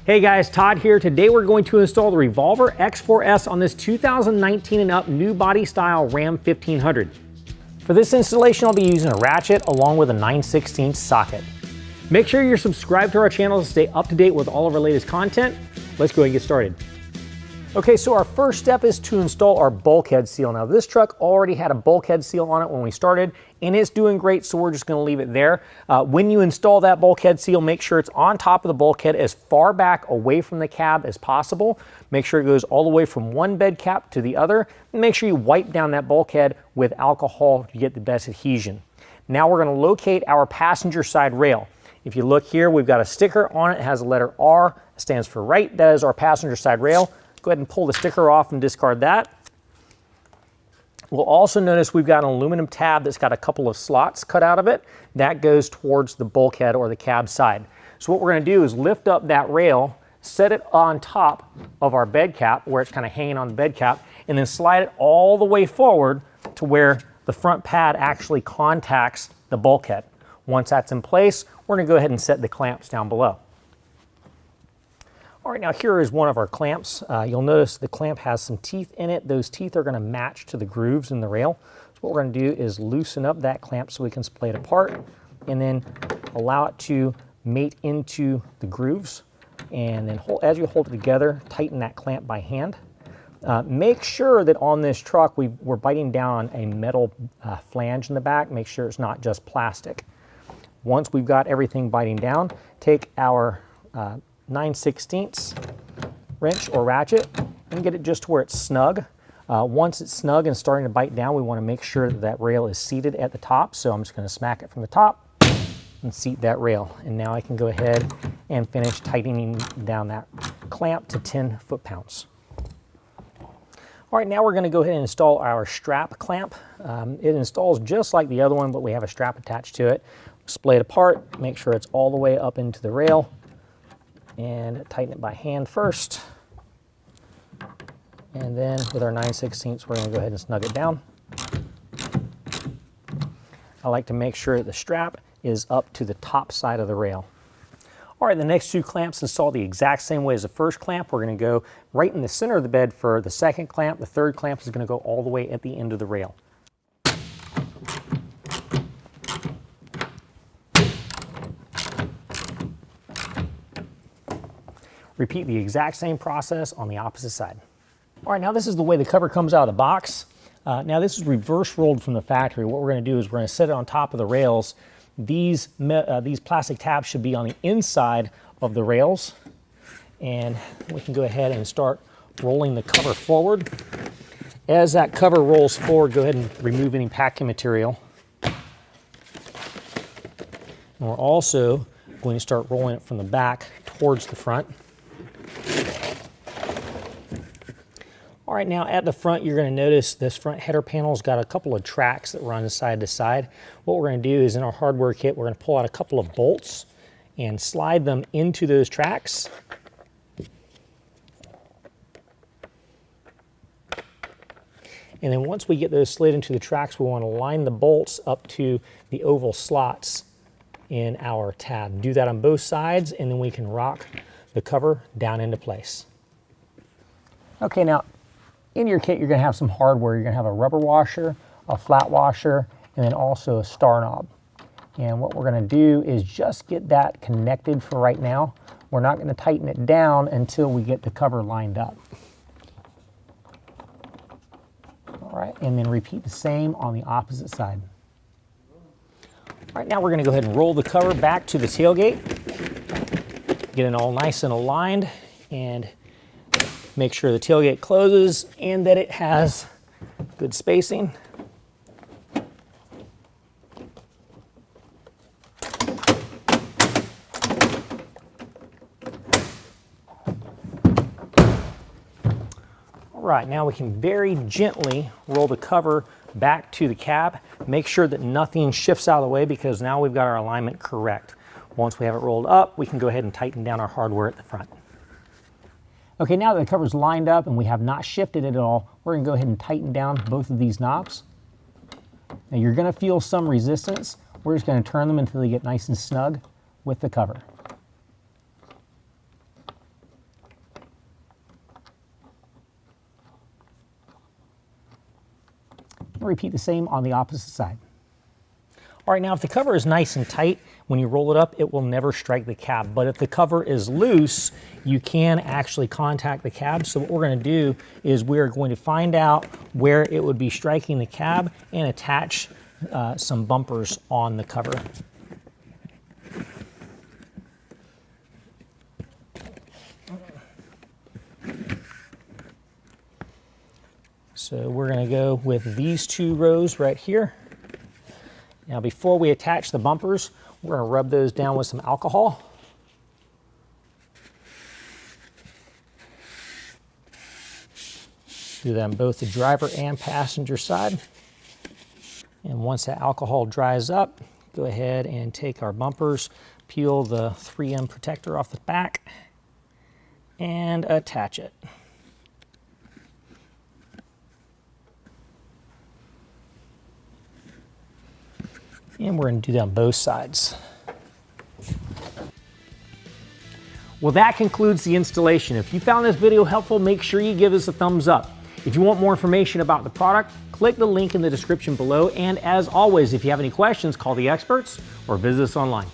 Hey guys, Todd here. Today we're going to install the Revolver X4s on this 2019 and up new body style Ram 1500. For this installation, I'll be using a ratchet along with a 9/16 socket. Make sure you're subscribed to our channel to stay up to date with all of our latest content. Let's go ahead and get started. Okay, so our first step is to install our bulkhead seal. Now this truck already had a bulkhead seal on it when we started, and it's doing great, so we're just gonna leave it there. When you install that bulkhead seal, make sure it's on top of the bulkhead as far back away from the cab as possible. Make sure it goes all the way from one bed cap to the other. And make sure you wipe down that bulkhead with alcohol to get the best adhesion. Now we're gonna locate our passenger side rail. If you look here, we've got a sticker on it. It has a letter R, it stands for right. That is our passenger side rail. Go ahead and pull the sticker off and discard that. We'll also notice we've got an aluminum tab that's got a couple of slots cut out of it. That goes towards the bulkhead or the cab side. So what we're gonna do is lift up that rail, set it on top of our bed cap where it's kind of hanging on the bed cap, and then slide it all the way forward to where the front pad actually contacts the bulkhead. Once that's in place, we're gonna go ahead and set the clamps down below. All right, now here is one of our clamps. You'll notice the clamp has some teeth in it. Those teeth are gonna match to the grooves in the rail. So what we're gonna do is loosen up that clamp so we can splay it apart and then allow it to mate into the grooves. And then as you hold it together, tighten that clamp by hand. Make sure that on this truck, we're biting down on a metal flange in the back. Make sure it's not just plastic. Once we've got everything biting down, take our 9/16 wrench or ratchet and get it just to where it's snug. Once it's snug and starting to bite down, we want to make sure that that rail is seated at the top. So I'm just going to smack it from the top and seat that rail. And now I can go ahead and finish tightening down that clamp to 10 foot-pounds. All right, now we're going to go ahead and install our strap clamp. It installs just like the other one, but we have a strap attached to it. Splay it apart, make sure it's all the way up into the rail, and tighten it by hand first. And then with our 9/16, we're going to go ahead and snug it down. I like to make sure the strap is up to the top side of the rail. All right, the next two clamps install the exact same way as the first clamp. We're going to go right in the center of the bed for the second clamp. The third clamp is going to go all the way at the end of the rail. Repeat the exact same process on the opposite side. All right, now this is the way the cover comes out of the box. Now this is reverse rolled from the factory. What we're gonna do is we're gonna set it on top of the rails. These plastic tabs should be on the inside of the rails. And we can go ahead and start rolling the cover forward. As that cover rolls forward, go ahead and remove any packing material. And we're also going to start rolling it from the back towards the front. All right, now at the front, you're going to notice this front header panel's got a couple of tracks that run side to side. What we're going to do is in our hardware kit, we're going to pull out a couple of bolts and slide them into those tracks. And then once we get those slid into the tracks, we want to line the bolts up to the oval slots in our tab. Do that on both sides, and then we can rock the cover down into place. Okay, now in your kit, you're going to have some hardware. You're going to have a rubber washer, a flat washer, and then also a star knob. And what we're going to do is just get that connected for right now. We're not going to tighten it down until we get the cover lined up. All right, and then repeat the same on the opposite side. All right, now we're going to go ahead and roll the cover back to the tailgate. Get it all nice and aligned, and make sure the tailgate closes and that it has good spacing. All right, now we can very gently roll the cover back to the cab. Make sure that nothing shifts out of the way because now we've got our alignment correct. Once we have it rolled up, we can go ahead and tighten down our hardware at the front. Okay, now that the cover's lined up and we have not shifted it at all, we're gonna go ahead and tighten down both of these knobs. Now you're gonna feel some resistance. We're just gonna turn them until they get nice and snug with the cover. Repeat the same on the opposite side. All right, now if the cover is nice and tight, when you roll it up, it will never strike the cab. But if the cover is loose, you can actually contact the cab. So what we're gonna do is we're going to find out where it would be striking the cab and attach some bumpers on the cover. So we're gonna go with these 2 rows right here. Now before we attach the bumpers, we're gonna rub those down with some alcohol. Do that on both the driver and passenger side. And once that alcohol dries up, go ahead and take our bumpers, peel the 3M protector off the back, and attach it. And we're going to do that on both sides. Well, that concludes the installation. If you found this video helpful, make sure you give us a thumbs up. If you want more information about the product, click the link in the description below. And as always, if you have any questions, call the experts or visit us online.